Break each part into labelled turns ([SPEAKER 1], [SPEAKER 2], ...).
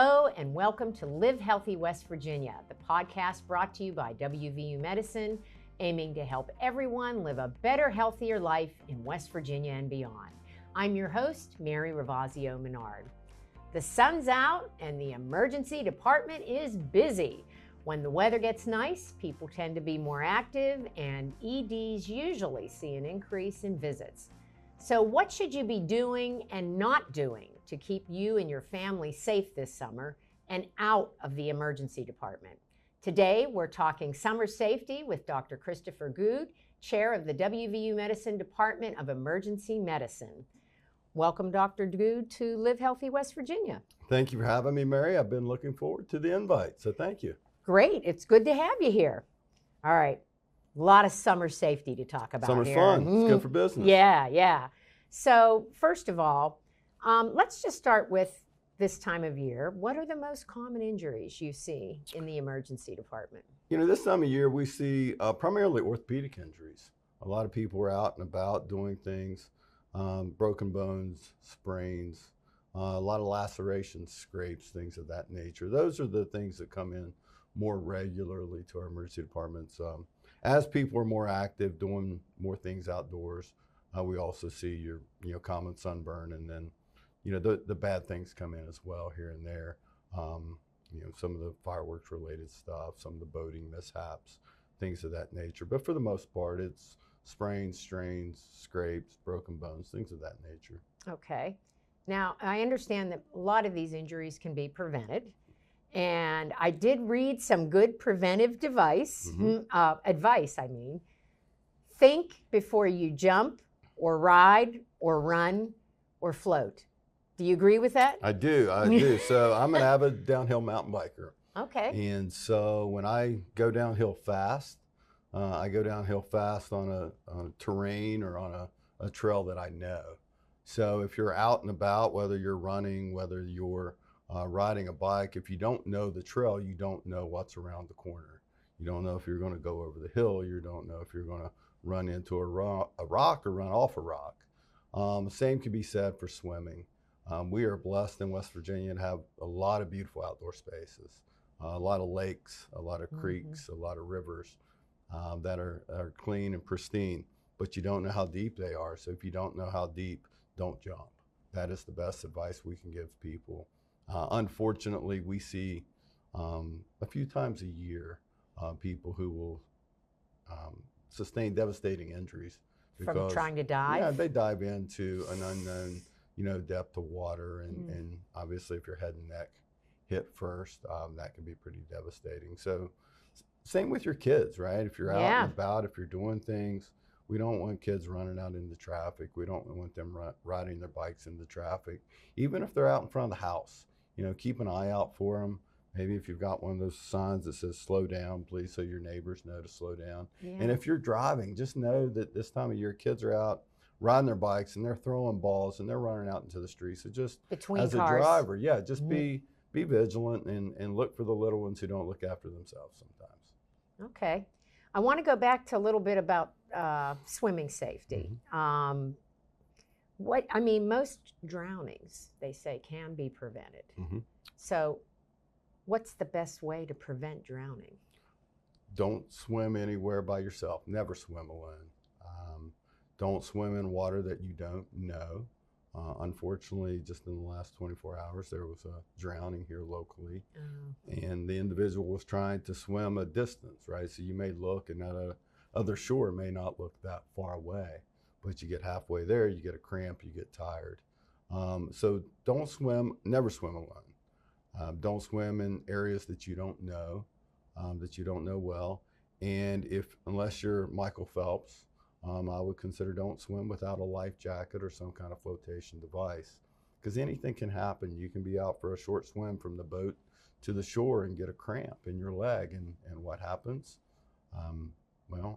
[SPEAKER 1] Hello and welcome to Live Healthy West Virginia, the podcast brought to you by WVU Medicine, aiming to help everyone live a better, healthier life in West Virginia and beyond. I'm your host, Mary Ravazio Menard. The sun's out and the emergency department is busy. When the weather gets nice, people tend to be more active and EDs usually see an increase in visits. So what should you be doing and not doing to keep you and your family safe this summer and out of the emergency department? Today, we're talking summer safety with Dr. Christopher Goode, chair of the WVU Medicine Department of Emergency Medicine. Welcome, Dr. Goode, to Live Healthy West Virginia. Thank you for having me, Mary. I've been looking forward to the invite, so thank you. Great. It's good to have you here. All right. A lot of summer safety to talk about. Summer's here. Fun. It's good for business. Yeah. So first of all, let's just start with this time of year. What are the most common injuries you see in the emergency department? You know, this time of year we see primarily orthopedic injuries. A lot of people are out and about doing things, broken bones, sprains, a lot of lacerations, scrapes, things of that nature. Those are the things that come in more regularly to our emergency departments. As people are more active, doing more things outdoors, we also see your common sunburn, and then the bad things come in as well here and there. Some of the fireworks related stuff, some of the boating mishaps, things of that nature. But for the most part, it's sprains, strains, scrapes, broken bones, things of that nature. Okay. Now, I understand that a lot of these injuries can be prevented. And I did read some good preventive advice. Think before you jump or ride or run or float. Do you agree with that? I do. So I'm an avid downhill mountain biker. Okay. And so when I go downhill fast, I go downhill fast on a terrain or on a trail that I know. So if you're out and about, whether you're running, whether you're riding a bike, if you don't know the trail, you don't know what's around the corner. You don't know if you're going to go over the hill. You don't know if you're going to run into a rock or run off a rock. Same can be said for swimming. We are blessed in West Virginia and have a lot of beautiful outdoor spaces, a lot of lakes, a lot of creeks, a lot of rivers that are clean and pristine, but you don't know how deep they are. So if you don't know how deep, don't jump. That is the best advice we can give people. Unfortunately, we see a few times a year people who will sustain devastating injuries because, from trying to dive? Yeah, they dive into an unknown depth of water, and obviously if your head and neck hit first, that can be pretty devastating. So same with your kids, right? If you're out and about, if you're doing things, we don't want kids running out into traffic. We don't want them riding their bikes into traffic. Even if they're out in front of the house, keep an eye out for them. Maybe if you've got one of those signs that says slow down, please, so your neighbors know to slow down. Yeah. And if you're driving, just know that this time of year, kids are out riding their bikes and they're throwing balls and they're running out into the streets. So just between as cars. A driver, just be vigilant and look for the little ones who don't look after themselves sometimes. Okay. I want to go back to a little bit about swimming safety. Most drownings, they say, can be prevented. So what's the best way to prevent drowning? Don't swim anywhere by yourself. Never swim alone. Don't swim in water that you don't know. Unfortunately, just in the last 24 hours, there was a drowning here locally. And the individual was trying to swim a distance, right? So you may look, and that other shore may not look that far away, but you get halfway there, you get a cramp, you get tired. So don't swim, never swim alone. Don't swim in areas that you don't know well. And unless you're Michael Phelps, I would consider don't swim without a life jacket or some kind of flotation device, because anything can happen. You can be out for a short swim from the boat to the shore and get a cramp in your leg, and what happens?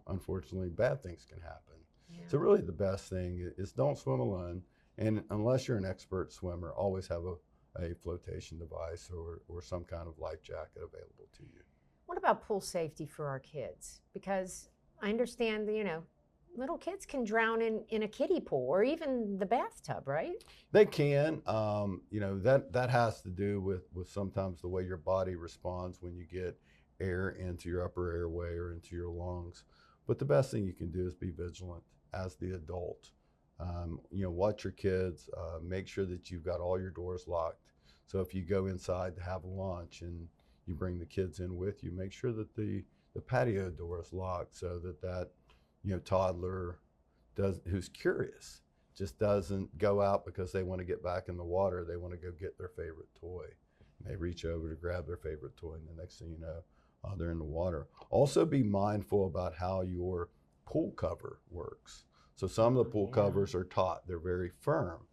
[SPEAKER 1] Unfortunately, bad things can happen. Yeah. So really the best thing is don't swim alone, and unless you're an expert swimmer, always have a flotation device or some kind of life jacket available to you. What about pool safety for our kids? Because I understand, little kids can drown in a kiddie pool or even the bathtub, right?
[SPEAKER 2] They can. That has to do with sometimes the way your body responds when you get air into your upper airway or into your lungs. But the best thing you can do is be vigilant as the adult. Watch your kids, make sure that you've got all your doors locked. So if you go inside to have lunch and you bring the kids in with you, make sure that the patio door is locked so that toddler who's curious just doesn't go out because they want to get back in the water. They want to go get their favorite toy. And they reach over to grab their favorite toy, and the next thing you know, they're in the water. Also be mindful about how your pool cover works. So some of the pool covers are taut. They're very firm,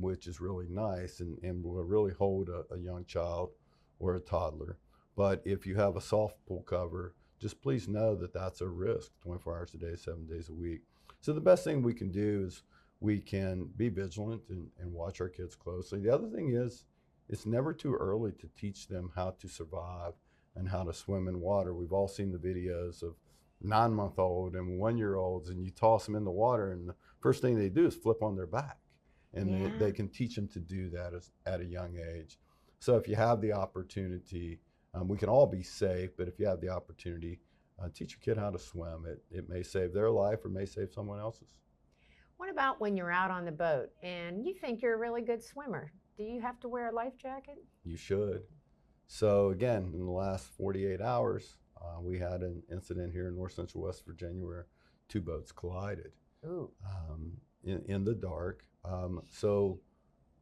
[SPEAKER 2] which is really nice and will really hold a young child or a toddler. But if you have a soft pool cover, just please know that that's a risk 24 hours a day, 7 days a week. So the best thing we can do is we can be vigilant and watch our kids closely. The other thing is, it's never too early to teach them how to survive and how to swim in water. We've all seen the videos of 9-month-old and 1-year-olds, and you toss them in the water, and the first thing they do is flip on their back. And they can teach them to do that at a young age. So if you have the opportunity, we can all be safe, but if you have the opportunity, teach your kid how to swim. It may save their life or may save someone else's.
[SPEAKER 1] What about when you're out on the boat and you think you're a really good swimmer? Do you have to wear a life jacket?
[SPEAKER 2] You should. So again, in the last 48 hours, we had an incident here in north central West Virginia where 2 boats collided.
[SPEAKER 1] Ooh.
[SPEAKER 2] In the dark. So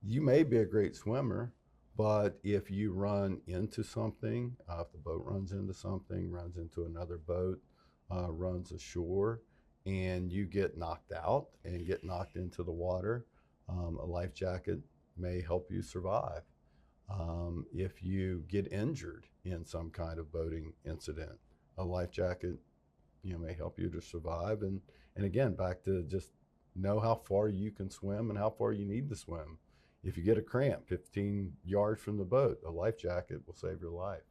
[SPEAKER 2] you may be a great swimmer, but if you run into something, if the boat runs into something, runs into another boat, runs ashore, and you get knocked out and get knocked into the water, a life jacket may help you survive. If you get injured in some kind of boating incident, a life jacket may help you to survive. And again, back to just know how far you can swim and how far you need to swim. If you get a cramp 15 yards from the boat, a life jacket will save your life.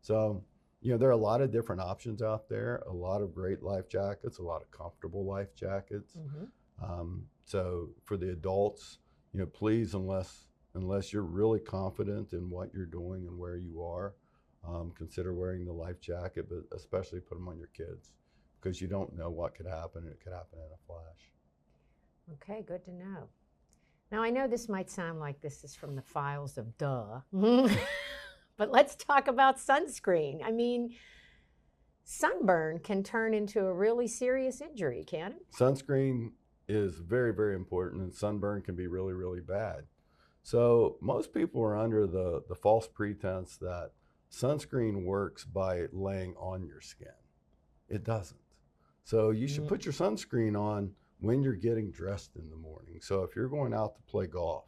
[SPEAKER 2] So, there are a lot of different options out there, a lot of great life jackets, a lot of comfortable life jackets.
[SPEAKER 1] Mm-hmm.
[SPEAKER 2] So for the adults, please, unless you're really confident in what you're doing and where you are, consider wearing the life jacket, but especially put them on your kids because you don't know what could happen, and it could happen in a flash.
[SPEAKER 1] Okay, good to know. Now, I know this might sound like this is from the files of duh, but let's talk about sunscreen. I mean, sunburn can turn into a really serious injury, can't it?
[SPEAKER 2] Sunscreen is very, very important, and sunburn can be really, really bad. So most people are under the false pretense that sunscreen works by laying on your skin. It doesn't. So you should put your sunscreen on when you're getting dressed in the morning. So if you're going out to play golf,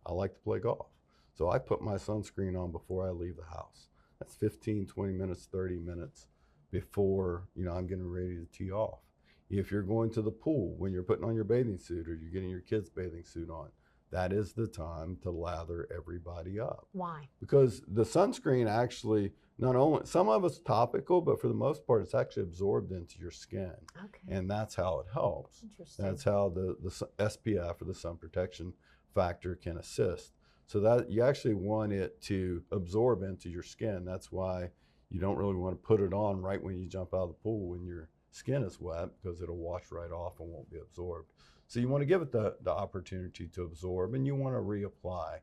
[SPEAKER 2] I like to play golf. So I put my sunscreen on before I leave the house. That's 15, 20 minutes, 30 minutes before I'm getting ready to tee off. If you're going to the pool, when you're putting on your bathing suit or you're getting your kid's bathing suit on, that is the time to lather everybody up.
[SPEAKER 1] Why?
[SPEAKER 2] Because the sunscreen actually, not only, some of it's topical, but for the most part, it's actually absorbed into your skin.
[SPEAKER 1] Okay.
[SPEAKER 2] And that's how it helps.
[SPEAKER 1] Interesting.
[SPEAKER 2] That's how the SPF, or the sun protection factor, can assist. So that you actually want it to absorb into your skin. That's why you don't really want to put it on right when you jump out of the pool when your skin is wet, because it'll wash right off and won't be absorbed. So you want to give it the opportunity to absorb, and you want to reapply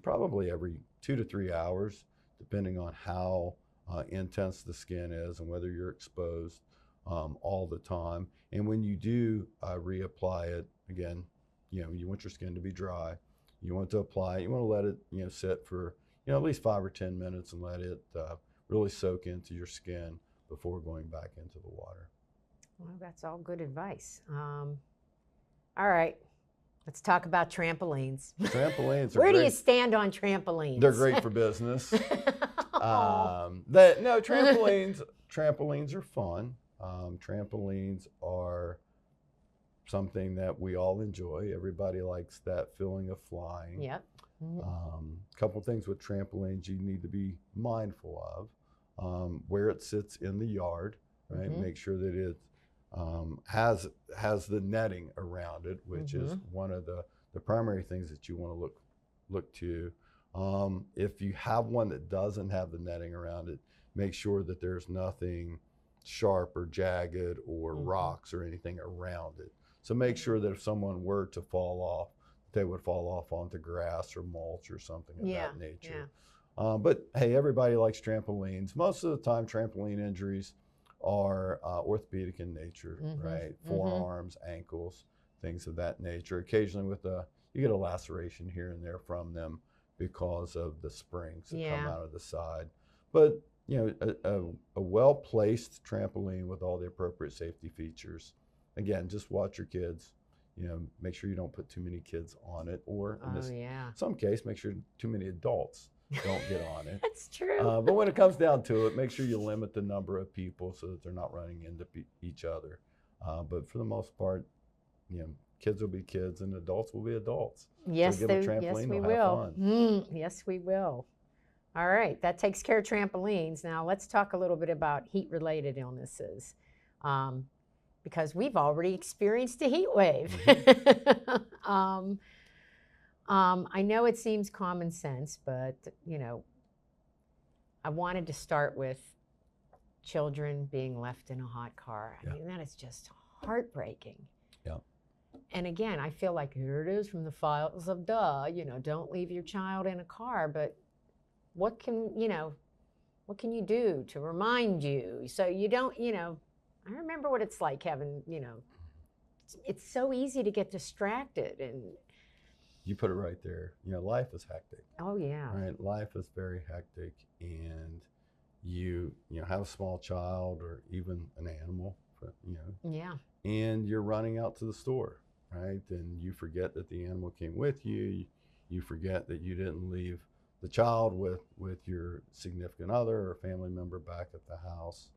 [SPEAKER 2] probably every 2 to 3 hours, depending on how intense the skin is and whether you're exposed all the time. And when you do reapply it, again, you want your skin to be dry. You want to apply it. You want to let it sit for at least 5 or 10 minutes and let it really soak into your skin before going back into the water.
[SPEAKER 1] Well, that's all good advice. All right, let's talk about trampolines.
[SPEAKER 2] Trampolines are
[SPEAKER 1] Where
[SPEAKER 2] great.
[SPEAKER 1] do you stand on trampolines?
[SPEAKER 2] They're great for business. Trampolines are fun. Trampolines are something that we all enjoy. Everybody likes that feeling of flying.
[SPEAKER 1] Yep.
[SPEAKER 2] Couple things with trampolines you need to be mindful of. Where it sits in the yard, right? Make sure that it has the netting around it, which is one of the primary things that you want to look to. If you have one that doesn't have the netting around it, make sure that there's nothing sharp or jagged or rocks or anything around it. So make sure that if someone were to fall off, they would fall off onto grass or mulch or something of that nature. But hey, everybody likes trampolines. Most of the time, trampoline injuries are orthopedic in nature, right? Forearms, ankles, things of that nature. Occasionally you get a laceration here and there from them because of the springs that come out of the side. But you know, a well-placed trampoline with all the appropriate safety features. Again, just watch your kids. You know, make sure you don't put too many kids on it, or in some case, make sure too many adults don't get on it.
[SPEAKER 1] That's true.
[SPEAKER 2] But when it comes down to it, make sure you limit the number of people so that they're not running into each other. But for the most part, you know, kids will be kids and adults will be adults.
[SPEAKER 1] Yes,
[SPEAKER 2] so
[SPEAKER 1] yes, we will. Yes, we will. All right, that takes care of trampolines. Now let's talk a little bit about heat-related illnesses, because we've already experienced a heat wave. I know it seems common sense, but you know, I wanted to start with children being left in a hot car. I mean, that is just heartbreaking.
[SPEAKER 2] Yeah.
[SPEAKER 1] And again, I feel like here it is from the files of duh, you know, don't leave your child in a car, but what can you do to remind you so you don't, you know, I remember what it's like having, you know, it's so easy to get distracted. And
[SPEAKER 2] you put it right there. You know, life is hectic.
[SPEAKER 1] Oh yeah.
[SPEAKER 2] Right, life is very hectic, and you know, have a small child or even an animal, you know.
[SPEAKER 1] Yeah.
[SPEAKER 2] And you're running out to the store, right? And you forget that the animal came with you. You forget that you didn't leave the child with your significant other or family member back at the house.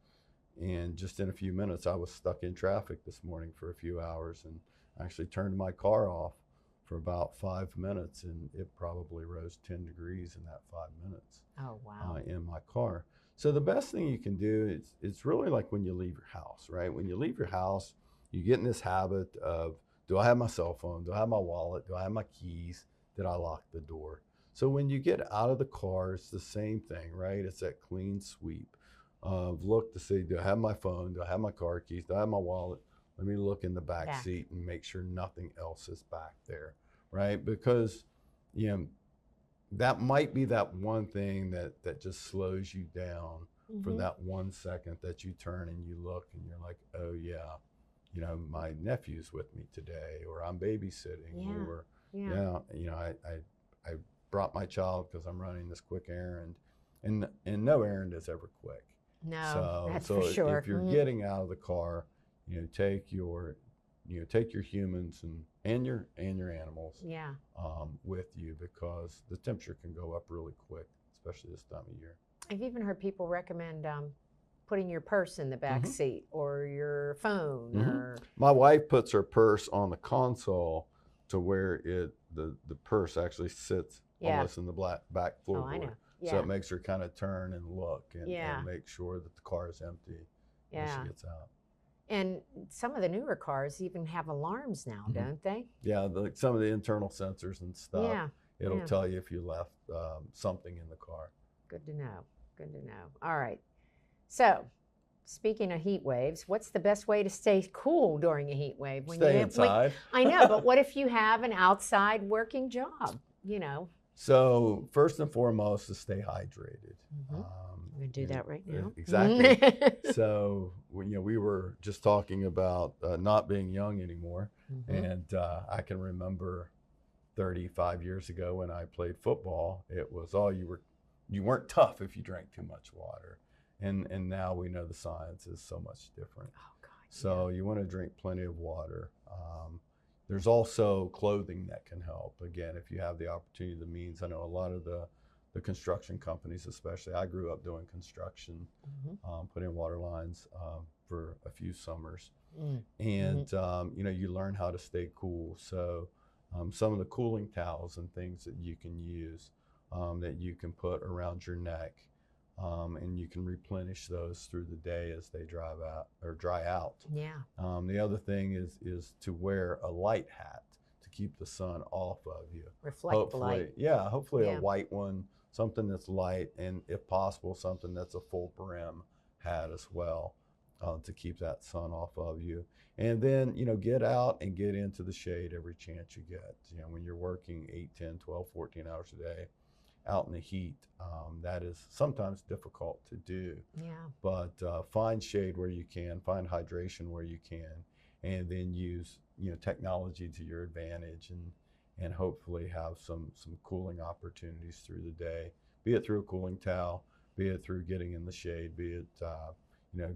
[SPEAKER 2] And just in a few minutes, I was stuck in traffic this morning for a few hours, and actually turned my car off for about 5 minutes, and it probably rose 10 degrees in that 5 minutes.
[SPEAKER 1] Oh, wow.
[SPEAKER 2] In my car. So the best thing you can do is, it's really like when you leave your house, right? When you leave your house, you get in this habit of, do I have my cell phone? Do I have my wallet? Do I have my keys? Did I lock the door? So when you get out of the car, it's the same thing, right? It's that clean sweep of look to see, do I have my phone? Do I have my car keys? Do I have my wallet? Let me look in the back seat and make sure nothing else is back there, right? Because, you know, that might be that one thing that just slows you down for that 1 second that you turn and you look and you're like, oh yeah, you know, my nephew's with me today, or I'm babysitting, or you know, I brought my child because I'm running this quick errand, and no errand is ever quick.
[SPEAKER 1] No, that's
[SPEAKER 2] so
[SPEAKER 1] for sure.
[SPEAKER 2] If you're getting out of the car, you know, take your humans and your animals with you, because the temperature can go up really quick, especially this time of year.
[SPEAKER 1] I've even heard people recommend putting your purse in the back seat, or your phone. Or
[SPEAKER 2] my wife puts her purse on the console to where the purse actually sits almost in the back floorboard.
[SPEAKER 1] Oh, I know. Yeah.
[SPEAKER 2] So it makes her kind of turn and look and make sure that the car is empty when she gets out.
[SPEAKER 1] And some of the newer cars even have alarms now, don't they?
[SPEAKER 2] Yeah, like some of the internal sensors and stuff. It'll tell you if you left something in the car.
[SPEAKER 1] Good to know. Good to know. All right. So, speaking of heat waves, what's the best way to stay cool during a heat wave?
[SPEAKER 2] Stay inside.
[SPEAKER 1] I know, but what if you have an outside working job, you know?
[SPEAKER 2] So first and foremost is stay hydrated.
[SPEAKER 1] I'm going to do that right now.
[SPEAKER 2] Exactly. So we were just talking about not being young anymore. And I can remember 35 years ago when I played football, it was you weren't tough if you drank too much water. And now we know the science is so much different.
[SPEAKER 1] Oh, God.
[SPEAKER 2] So you want to drink plenty of water. There's also clothing that can help. Again, if you have the opportunity, the means. I know a lot of the construction companies, especially. I grew up doing construction, putting water lines for a few summers. And you learn how to stay cool. So some of the cooling towels and things that you can use, that you can put around your neck, and you can replenish those through the day as they dry out.
[SPEAKER 1] Yeah.
[SPEAKER 2] The other thing is to wear a light hat to keep the sun off of you.
[SPEAKER 1] Reflect the light.
[SPEAKER 2] Yeah, hopefully
[SPEAKER 1] Yeah.
[SPEAKER 2] a white one, something that's light, and if possible, something that's a full brim hat as well, to keep that sun off of you. And then, get out and get into the shade every chance you get. When you're working 8, 10, 12, 14 hours a day out in the heat, that is sometimes difficult to do.
[SPEAKER 1] Yeah.
[SPEAKER 2] But find shade where you can, find hydration where you can, and then use technology to your advantage, and hopefully have some cooling opportunities through the day, be it through a cooling towel, be it through getting in the shade, be it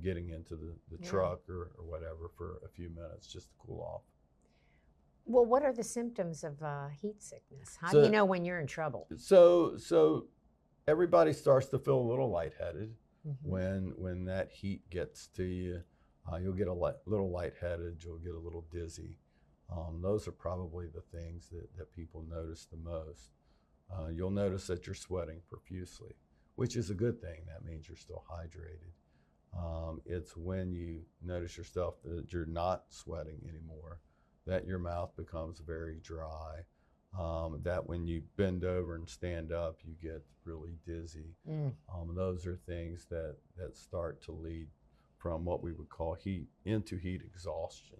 [SPEAKER 2] getting into the truck or whatever for a few minutes just to cool off.
[SPEAKER 1] Well, what are the symptoms of heat sickness? How do you know when you're in trouble?
[SPEAKER 2] So everybody starts to feel a little lightheaded
[SPEAKER 1] Mm-hmm.
[SPEAKER 2] when that heat gets to you. You'll get a little lightheaded, you'll get a little dizzy. Those are probably the things that people notice the most. You'll notice that you're sweating profusely, which is a good thing. That means you're still hydrated. It's when you notice yourself that you're not sweating anymore, that your mouth becomes very dry, that when you bend over and stand up, you get really dizzy. Those are things that start to lead from what we would call heat exhaustion.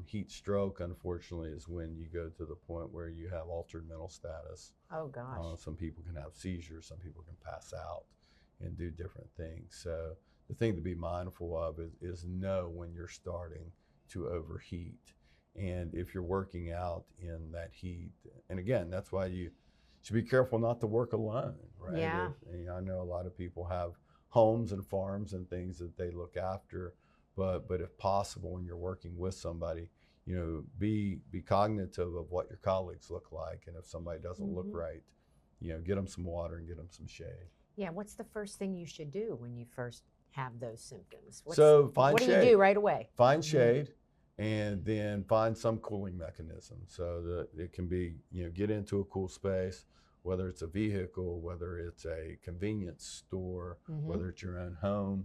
[SPEAKER 2] Heat stroke, unfortunately, is when you go to the point where you have altered mental status.
[SPEAKER 1] Oh, gosh.
[SPEAKER 2] Some people can have seizures, some people can pass out and do different things. So the thing to be mindful of is know when you're starting to overheat. And if you're working out in that heat, and again, that's why you should be careful not to work alone, right?
[SPEAKER 1] Yeah.
[SPEAKER 2] I know a lot of people have homes and farms and things that they look after, but if possible, when you're working with somebody, be cognitive of what your colleagues look like, and if somebody doesn't look right, get them some water and get them some shade.
[SPEAKER 1] Yeah, what's the first thing you should do when you first have those symptoms?
[SPEAKER 2] What
[SPEAKER 1] do you do right away?
[SPEAKER 2] Find shade, and then find some cooling mechanism. So that it can be, get into a cool space, whether it's a vehicle, whether it's a convenience store, whether it's your own home,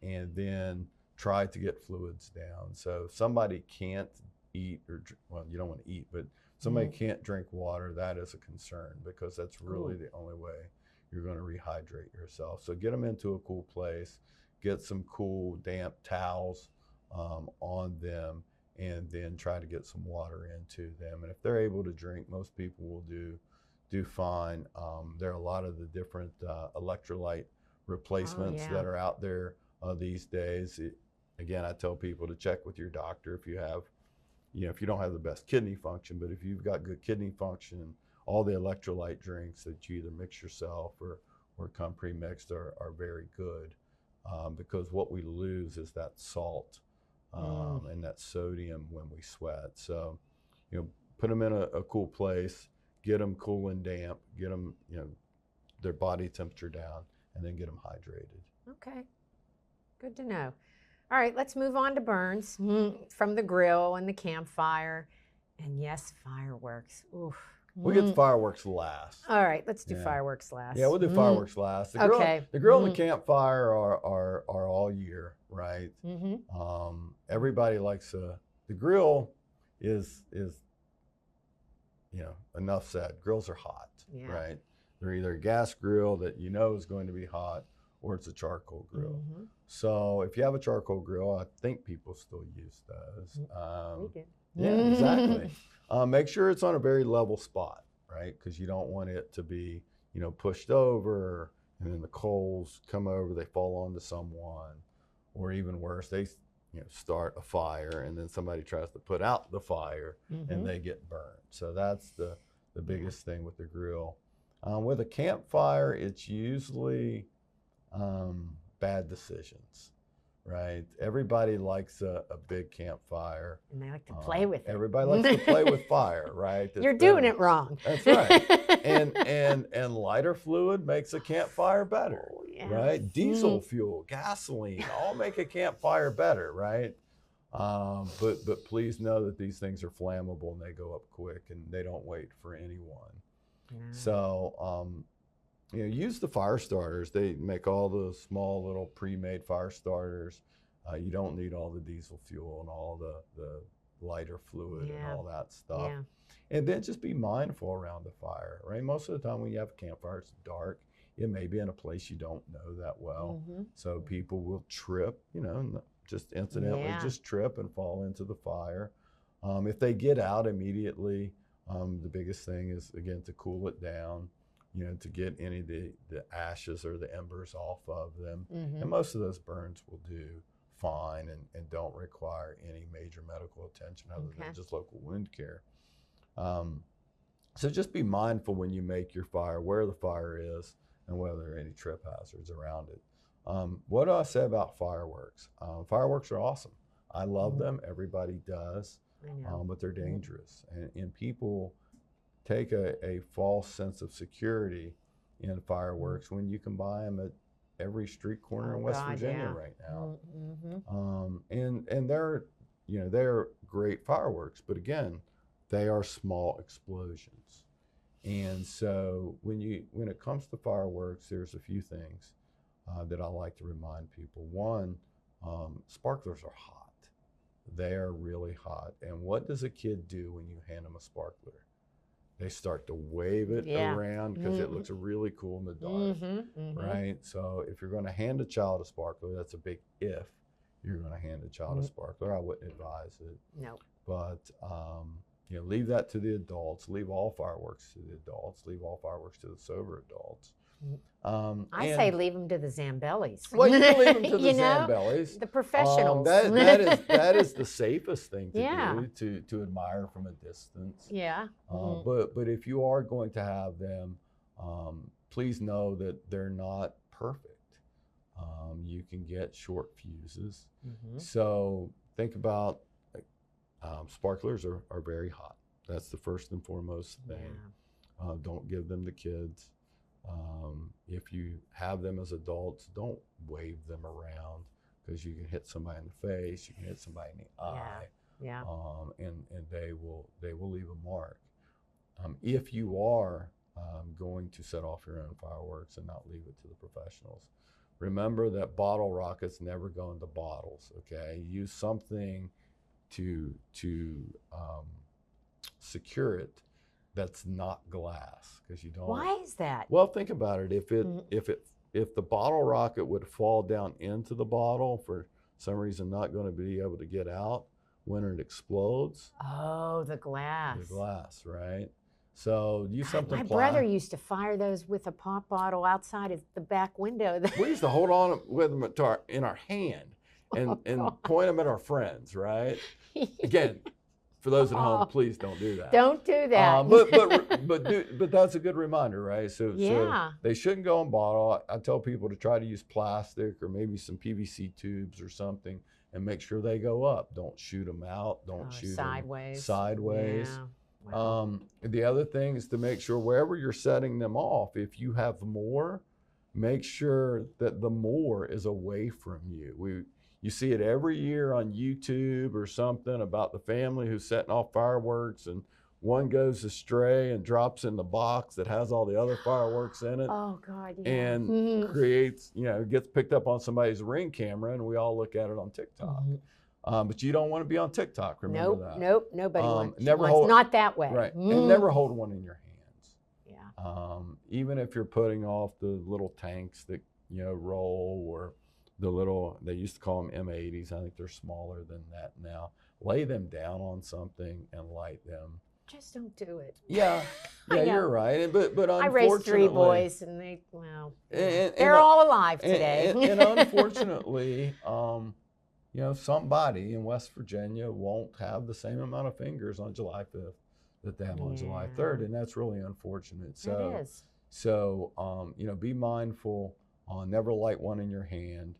[SPEAKER 2] and then try to get fluids down. So if somebody can't eat, well, you don't want to eat, but somebody can't drink water, that is a concern, because that's really the only way you're going to rehydrate yourself. So get them into a cool place, get some cool, damp towels on them, and then try to get some water into them. And if they're able to drink, most people will do fine. There are a lot of the different electrolyte replacements that are out there these days. Again, I tell people to check with your doctor if you have, if you don't have the best kidney function, but if you've got good kidney function, all the electrolyte drinks that you either mix yourself or come pre-mixed are very good, because what we lose is that salt and that sodium when we sweat. So, put them in a cool place, get them cool and damp, get them, their body temperature down, and then get them hydrated.
[SPEAKER 1] Okay, good to know. All right, let's move on to burns from the grill and the campfire. And yes, fireworks. Oof.
[SPEAKER 2] We'll get the fireworks last.
[SPEAKER 1] All right, let's do fireworks last.
[SPEAKER 2] Yeah, we'll do fireworks last. The grill and the campfire are all year, right? Everybody likes the grill is enough said. Grills are hot, right? They're either a gas grill that is going to be hot, or it's a charcoal grill. So if you have a charcoal grill, I think people still use those.
[SPEAKER 1] We do.
[SPEAKER 2] Yeah, exactly. Make sure it's on a very level spot, right? Because you don't want it to be, pushed over, and then the coals come over, they fall onto someone, or even worse, they start a fire, and then somebody tries to put out the fire, and they get burned. So that's the biggest thing with the grill. With a campfire, it's usually bad decisions, right? Everybody likes a big campfire.
[SPEAKER 1] And they like to play with it.
[SPEAKER 2] Everybody likes to play with fire, right?
[SPEAKER 1] You're doing it wrong.
[SPEAKER 2] That's right. And lighter fluid makes a campfire better, right? Diesel fuel, gasoline, all make a campfire better, right? But please know that these things are flammable and they go up quick and they don't wait for anyone. So use the fire starters. They make all the small little pre-made fire starters. You don't need all the diesel fuel and all the lighter fluid and all that stuff.
[SPEAKER 1] Yeah.
[SPEAKER 2] And then just be mindful around the fire, right? Most of the time when you have a campfire, it's dark. It may be in a place you don't know that well. So people will trip, just incidentally just trip and fall into the fire. If they get out immediately, the biggest thing is, again, to cool it down, to get any of the ashes or the embers off of them. And most of those burns will do fine and don't require any major medical attention other than just local wound care. So just be mindful when you make your fire, where the fire is and whether there are any trip hazards around it. What do I say about fireworks? Fireworks are awesome. I love them. Everybody does, but they're dangerous. And people take a false sense of security in fireworks when you can buy them at every street corner in West Virginia right now. And they're great fireworks, but again, they are small explosions. And so when it comes to fireworks, there's a few things that I like to remind people. One, sparklers are hot. They are really hot. And what does a kid do when you hand them a sparkler? They start to wave it around because it looks really cool in the dark, right? So if you're going to hand a child a sparkler, that's a big if you're going to hand a child a sparkler. I wouldn't advise it.
[SPEAKER 1] No.
[SPEAKER 2] But leave that to the adults. Leave all fireworks to the adults. Leave all fireworks to the sober adults.
[SPEAKER 1] I say leave them to the Zambellis.
[SPEAKER 2] Well, you can leave them to the Zambellis.
[SPEAKER 1] The professionals.
[SPEAKER 2] That is the safest thing to do, to admire from a distance.
[SPEAKER 1] Yeah.
[SPEAKER 2] But if you are going to have them, please know that they're not perfect. You can get short fuses. So think about sparklers are very hot. That's the first and foremost thing. Don't give them to kids. If you have them as adults, don't wave them around because you can hit somebody in the face, you can hit somebody in the eye, and they will leave a mark. If you are going to set off your own fireworks and not leave it to the professionals, remember that bottle rockets never go into bottles. Okay, use something to secure it. That's not glass, because you don't.
[SPEAKER 1] Why is that?
[SPEAKER 2] Well, think about it. If the bottle rocket would fall down into the bottle for some reason, not going to be able to get out when it explodes.
[SPEAKER 1] Oh, the glass.
[SPEAKER 2] The glass, right? So use something.
[SPEAKER 1] My brother used to fire those with a pop bottle outside at the back window.
[SPEAKER 2] We used to hold on with them in our hand and point them at our friends, right? Again. For those at home, please don't do that.
[SPEAKER 1] Don't do that.
[SPEAKER 2] But that's a good reminder, right? So they shouldn't go in bottle. I tell people to try to use plastic or maybe some PVC tubes or something, and make sure they go up. Don't shoot them out. Don't shoot
[SPEAKER 1] sideways.
[SPEAKER 2] them sideways.
[SPEAKER 1] Yeah. Wow.
[SPEAKER 2] The other thing is to make sure wherever you're setting them off, if you have more, make sure that the more is away from you. You see it every year on YouTube or something about the family who's setting off fireworks and one goes astray and drops in the box that has all the other fireworks in it.
[SPEAKER 1] Oh, God, yeah.
[SPEAKER 2] And creates, gets picked up on somebody's Ring camera and we all look at it on TikTok. But you don't want to be on TikTok, remember that.
[SPEAKER 1] Nope, nobody wants.
[SPEAKER 2] Hold,
[SPEAKER 1] not that way.
[SPEAKER 2] Right, and never hold one in your hands.
[SPEAKER 1] Yeah.
[SPEAKER 2] Even if you're putting off the little tanks that, roll, or the little, they used to call them M80s. I think they're smaller than that now. Lay them down on something and light them.
[SPEAKER 1] Just don't do it.
[SPEAKER 2] Yeah, you're right. But unfortunately,
[SPEAKER 1] I raised 3 boys, and they're all alive today.
[SPEAKER 2] And unfortunately, somebody in West Virginia won't have the same amount of fingers on July 5th that they have on July 3rd, and that's really unfortunate. So,
[SPEAKER 1] it is.
[SPEAKER 2] So, be mindful. Never light one in your hand.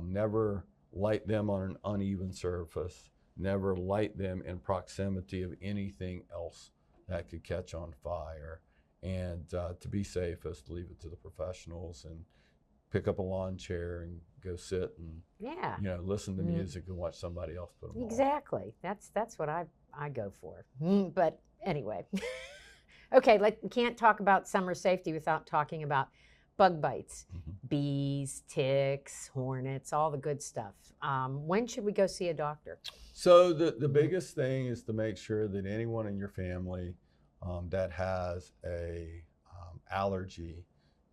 [SPEAKER 2] Never light them on an uneven surface. Never light them in proximity of anything else that could catch on fire. And to be safest, leave it to the professionals and pick up a lawn chair and go sit and listen to music and watch somebody else put them on.
[SPEAKER 1] Exactly. That's what I go for. But anyway. Okay, we can't talk about summer safety without talking about bug bites.
[SPEAKER 2] Mhm.
[SPEAKER 1] Bees, ticks, hornets, all the good stuff. When should we go see a doctor?
[SPEAKER 2] So the biggest thing is to make sure that anyone in your family that has a allergy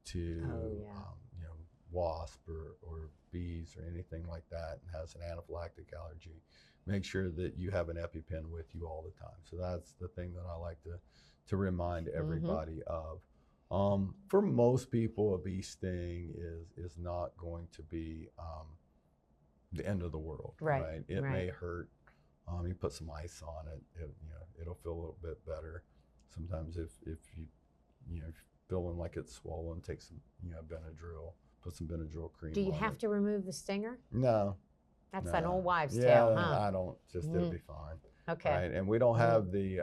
[SPEAKER 2] to you know, wasp or bees or anything like that, and has an anaphylactic allergy, make sure that you have an EpiPen with you all the time. So that's the thing that I like to remind everybody of. For most people, a bee sting is not going to be the end of the world, right? It may hurt. You put some ice on it, you know, it'll feel a little bit better. Sometimes if you know, feeling like it's swollen, take some, you know, Benadryl, put some Benadryl cream on it.
[SPEAKER 1] Do you have to remove the stinger?
[SPEAKER 2] No.
[SPEAKER 1] That's an old wives'
[SPEAKER 2] Yeah,
[SPEAKER 1] tale, huh?
[SPEAKER 2] I don't. Just it'll be fine.
[SPEAKER 1] Okay.
[SPEAKER 2] Right, and we don't have the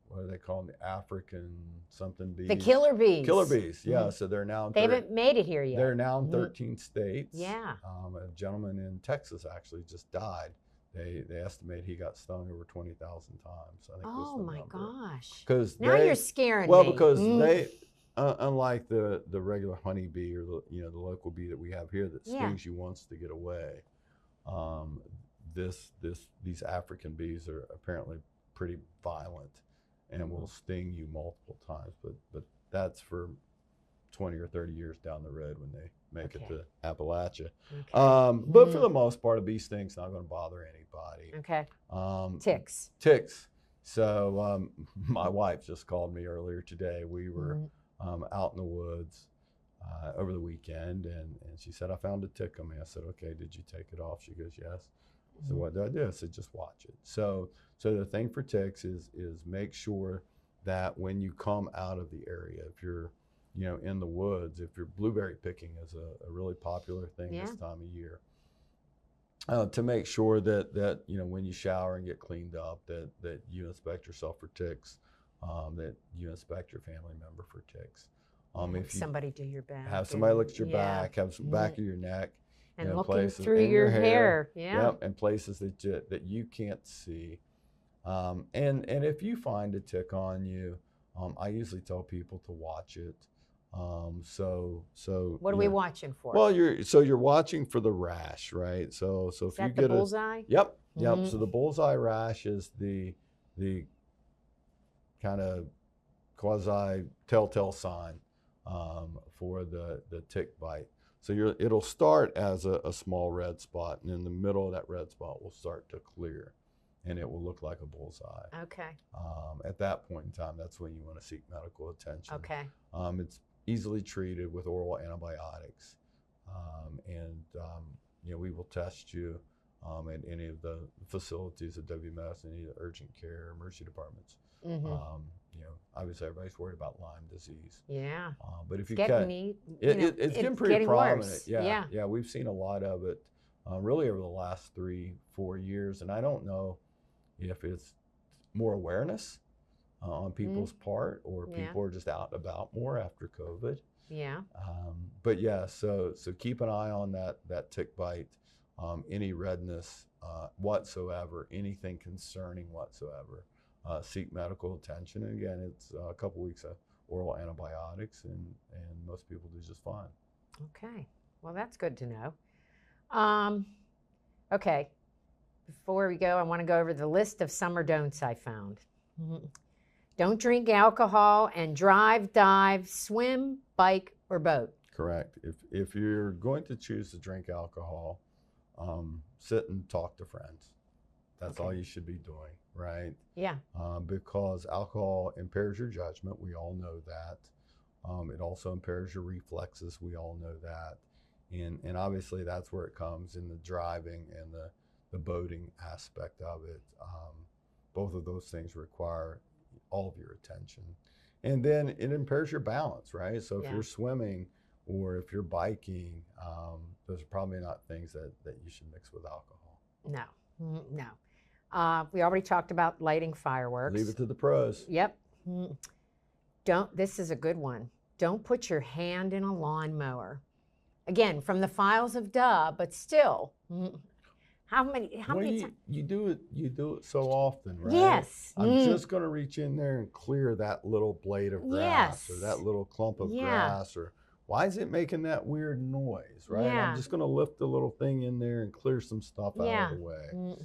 [SPEAKER 2] what do they call them? The African something bees.
[SPEAKER 1] The killer bees.
[SPEAKER 2] Killer bees. Yeah. So they're now.
[SPEAKER 1] They haven't made it here yet.
[SPEAKER 2] They're now in 13 states.
[SPEAKER 1] Yeah.
[SPEAKER 2] A gentleman in Texas actually just died. They estimate he got stung over 20,000 times. I think
[SPEAKER 1] oh my gosh!
[SPEAKER 2] Because
[SPEAKER 1] now you're scaring me.
[SPEAKER 2] Well, because they, unlike the regular honeybee or the, you know, the local bee that we have here that stings you once to get away, these African bees are apparently pretty violent and will sting you multiple times. But that's for 20 or 30 years down the road when they make it to Appalachia. But for the most part, a bee sting's not going to bother anybody.
[SPEAKER 1] Okay. Ticks.
[SPEAKER 2] Ticks. So my wife just called me earlier today. We were out in the woods over the weekend, and she said, I found a tick on me. I said, okay, did you take it off? She goes, yes. So what do I do? I said, just watch it. So the thing for ticks is make sure that when you come out of the area, if you're, you know, in the woods, if you're blueberry picking is a really popular thing this time of year, to make sure that you know, when you shower and get cleaned up, that you inspect yourself for ticks, that you inspect your family member for ticks.
[SPEAKER 1] If somebody do your back.
[SPEAKER 2] Have somebody look at your back, have some back of your neck.
[SPEAKER 1] And
[SPEAKER 2] you know,
[SPEAKER 1] looking through your hair.
[SPEAKER 2] Yep, and places that you can't see. And if you find a tick on you, I usually tell people to watch it. So
[SPEAKER 1] what are we watching for?
[SPEAKER 2] Well, you're watching for the rash, right? So if
[SPEAKER 1] is that
[SPEAKER 2] you get
[SPEAKER 1] the bullseye?
[SPEAKER 2] Yep. So the bullseye rash is the kind of quasi telltale sign for the tick bite. So it'll start as a small red spot, and in the middle of that red spot will start to clear, and it will look like a bullseye.
[SPEAKER 1] Okay.
[SPEAKER 2] At that point in time, that's when you want to seek medical attention.
[SPEAKER 1] Okay.
[SPEAKER 2] It's easily treated with oral antibiotics, and you know, we will test you at any of the facilities at W Medicine, any of the urgent care, emergency departments. You know, obviously everybody's worried about Lyme disease.
[SPEAKER 1] Yeah.
[SPEAKER 2] But if
[SPEAKER 1] it's
[SPEAKER 2] getting pretty prominent.
[SPEAKER 1] Worse.
[SPEAKER 2] Yeah. We've seen a lot of it really over the last 3-4 years, and I don't know if it's more awareness on people's part, or people are just out and about more after COVID.
[SPEAKER 1] Yeah.
[SPEAKER 2] But yeah, so keep an eye on that tick bite, any redness whatsoever, anything concerning whatsoever. Seek medical attention. And again, it's a couple weeks of oral antibiotics, and most people do just fine.
[SPEAKER 1] Okay. Well, that's good to know. Okay. Before we go, I want to go over the list of summer don'ts I found. Don't drink alcohol and drive, dive, swim, bike, or boat.
[SPEAKER 2] Correct. If you're going to choose to drink alcohol, sit and talk to friends. That's all you should be doing, right?
[SPEAKER 1] Yeah.
[SPEAKER 2] Because alcohol impairs your judgment. We all know that. It also impairs your reflexes. We all know that. And obviously that's where it comes in the driving and the boating aspect of it. Both of those things require all of your attention. And then it impairs your balance, right? So if you're swimming or if you're biking, those are probably not things that you should mix with alcohol.
[SPEAKER 1] No, no. We already talked about lighting fireworks.
[SPEAKER 2] Leave it to the pros.
[SPEAKER 1] Yep. This is a good one. Don't put your hand in a lawnmower. Again, from the files of duh, but still. How many
[SPEAKER 2] Well,
[SPEAKER 1] times?
[SPEAKER 2] you do it so often, right?
[SPEAKER 1] Yes.
[SPEAKER 2] I'm just going to reach in there and clear that little blade of grass or
[SPEAKER 1] Yes.
[SPEAKER 2] that little clump of
[SPEAKER 1] Yeah.
[SPEAKER 2] grass, or why is it making that weird noise, right? I'm
[SPEAKER 1] Yeah.
[SPEAKER 2] just going to lift the little thing in there and clear some stuff out of
[SPEAKER 1] Yeah.
[SPEAKER 2] the way.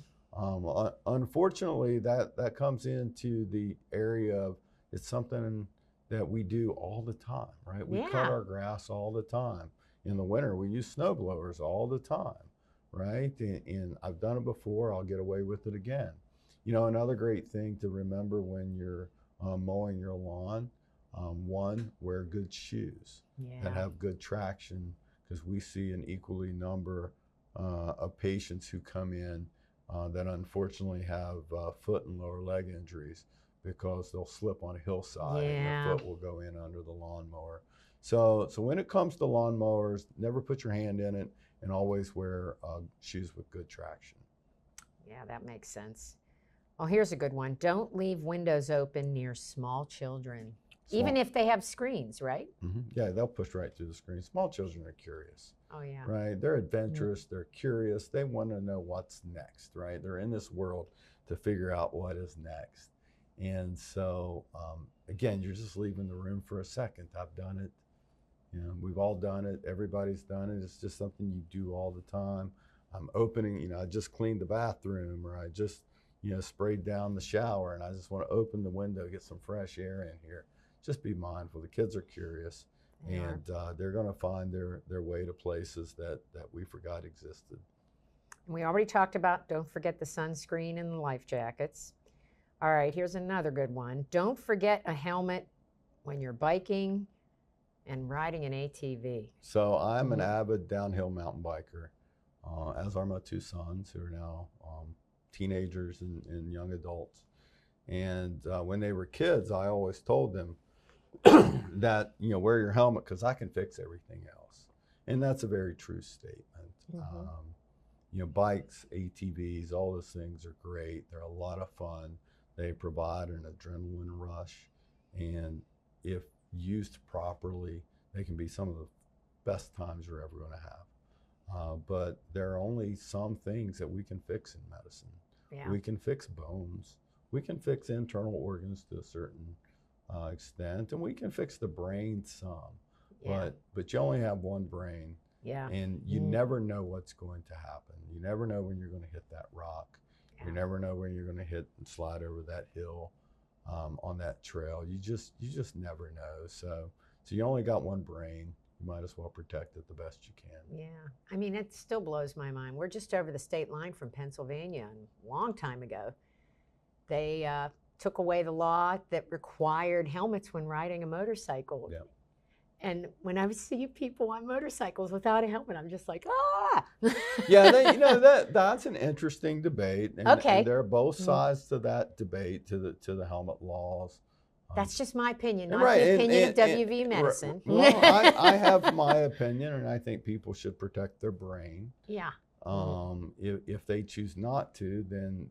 [SPEAKER 2] Unfortunately, that comes into the area of, it's something that we do all the time, right? We cut
[SPEAKER 1] Yeah.
[SPEAKER 2] our grass all the time. In the winter, we use snow blowers all the time, right? And I've done it before. I'll get away with it again. You know, another great thing to remember when you're mowing your lawn, one, wear good shoes that
[SPEAKER 1] Yeah.
[SPEAKER 2] have good traction, because we see an equally number of patients who come in that unfortunately have foot and lower leg injuries because they'll slip on a hillside and their foot will go in under the lawnmower. So when it comes to lawnmowers, never put your hand in it, and always wear shoes with good traction.
[SPEAKER 1] Yeah, that makes sense. Well, here's a good one. Don't leave windows open near small children, even if they have screens, right?
[SPEAKER 2] Yeah, they'll push right through the screen. Small children are curious.
[SPEAKER 1] Oh, yeah.
[SPEAKER 2] Right? They're adventurous. They're curious. They want to know what's next, right? They're in this world to figure out what is next. And so, again, you're just leaving the room for a second. I've done it. You know, we've all done it. Everybody's done it. It's just something you do all the time. I'm opening, I just cleaned the bathroom, or I just, sprayed down the shower, and I just want to open the window, get some fresh air in here. Just be mindful. The kids are curious, and they're going to find their way to places that we forgot existed.
[SPEAKER 1] And we already talked about, don't forget the sunscreen and the life jackets. All right, here's another good one. Don't forget a helmet when you're biking and riding an ATV.
[SPEAKER 2] So I'm an avid downhill mountain biker, as are my two sons, who are now teenagers and young adults. And when they were kids, I always told them that, wear your helmet because I can fix everything else. And that's a very true statement. Bikes, ATVs, all those things are great. They're a lot of fun. They provide an adrenaline rush. And if used properly, they can be some of the best times you're ever going to have. But there are only some things that we can fix in medicine.
[SPEAKER 1] Yeah.
[SPEAKER 2] We can fix bones. We can fix internal organs to a certain extent, and we can fix the brain some.
[SPEAKER 1] Yeah.
[SPEAKER 2] But you only have one brain.
[SPEAKER 1] Yeah.
[SPEAKER 2] And you never know what's going to happen. You never know when you're going to hit that rock. You never know when you're going to hit and slide over that hill on that trail. You just never know. So you only got one brain. You might as well protect it the best you can.
[SPEAKER 1] Yeah. I mean, it still blows my mind. We're just over the state line from Pennsylvania, and a long time ago, they took away the law that required helmets when riding a motorcycle.
[SPEAKER 2] Yeah.
[SPEAKER 1] And when I see people on motorcycles without a helmet, I'm just like, ah!
[SPEAKER 2] Yeah, that's an interesting debate. And,
[SPEAKER 1] Okay.
[SPEAKER 2] and there are both sides to that debate, to the helmet laws.
[SPEAKER 1] That's just my opinion, not
[SPEAKER 2] right,
[SPEAKER 1] the opinion
[SPEAKER 2] and,
[SPEAKER 1] of WVU medicine.
[SPEAKER 2] Well, I have my opinion, and I think people should protect their brain.
[SPEAKER 1] Yeah.
[SPEAKER 2] If they choose not to, then,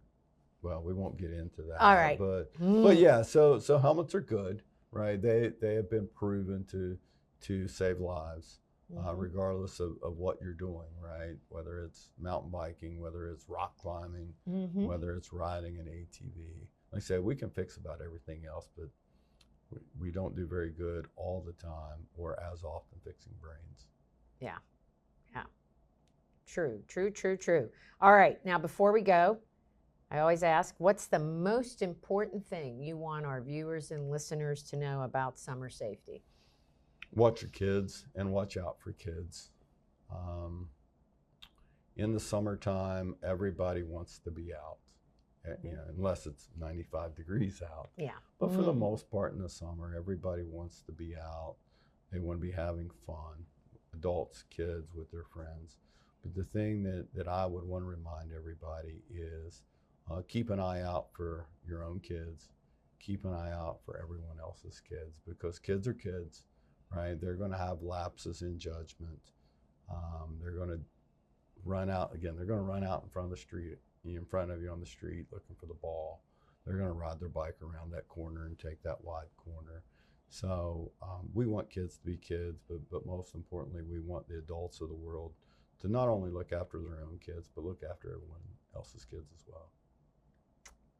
[SPEAKER 2] well, we won't get into that.
[SPEAKER 1] All right.
[SPEAKER 2] But yeah, so helmets are good, right? They have been proven to save lives, regardless of what you're doing, right? Whether it's mountain biking, whether it's rock climbing, whether it's riding an ATV. Like I said, we can fix about everything else, but we don't do very good all the time or as often fixing brains.
[SPEAKER 1] Yeah. Yeah. True. All right. Now, before we go, I always ask, what's the most important thing you want our viewers and listeners to know about summer safety?
[SPEAKER 2] Watch your kids and watch out for kids. In the summertime, everybody wants to be out, unless it's 95 degrees out.
[SPEAKER 1] Yeah.
[SPEAKER 2] But for the most part in the summer, everybody wants to be out. They want to be having fun, adults, kids, with their friends. But the thing that I would want to remind everybody is keep an eye out for your own kids. Keep an eye out for everyone else's kids, because kids are kids. Right, they're going to have lapses in judgment. They're going to run out again. They're going to run out in front of the street, in front of you on the street, looking for the ball. They're going to ride their bike around that corner and take that wide corner. So we want kids to be kids, but most importantly, we want the adults of the world to not only look after their own kids, but look after everyone else's kids as well.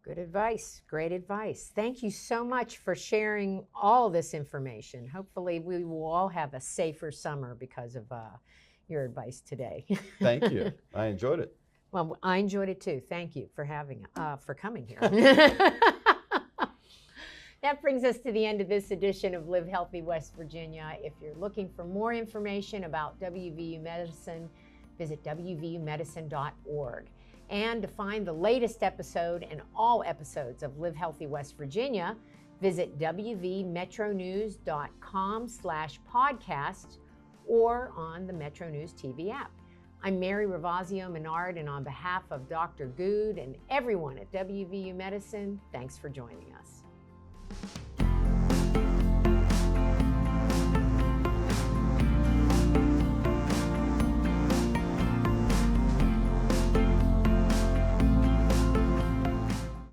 [SPEAKER 1] Good advice. Great advice. Thank you so much for sharing all this information. Hopefully we will all have a safer summer because of your advice today.
[SPEAKER 2] Thank you. I enjoyed it.
[SPEAKER 1] Well, I enjoyed it too. Thank you for coming here. That brings us to the end of this edition of Live Healthy West Virginia. If you're looking for more information about WVU Medicine, visit wvumedicine.org. And to find the latest episode and all episodes of Live Healthy West Virginia, visit wvmetronews.com/podcast or on the Metro News TV app. I'm Mary Ravazio Menard, and on behalf of Dr. Goode and everyone at WVU Medicine, thanks for joining us.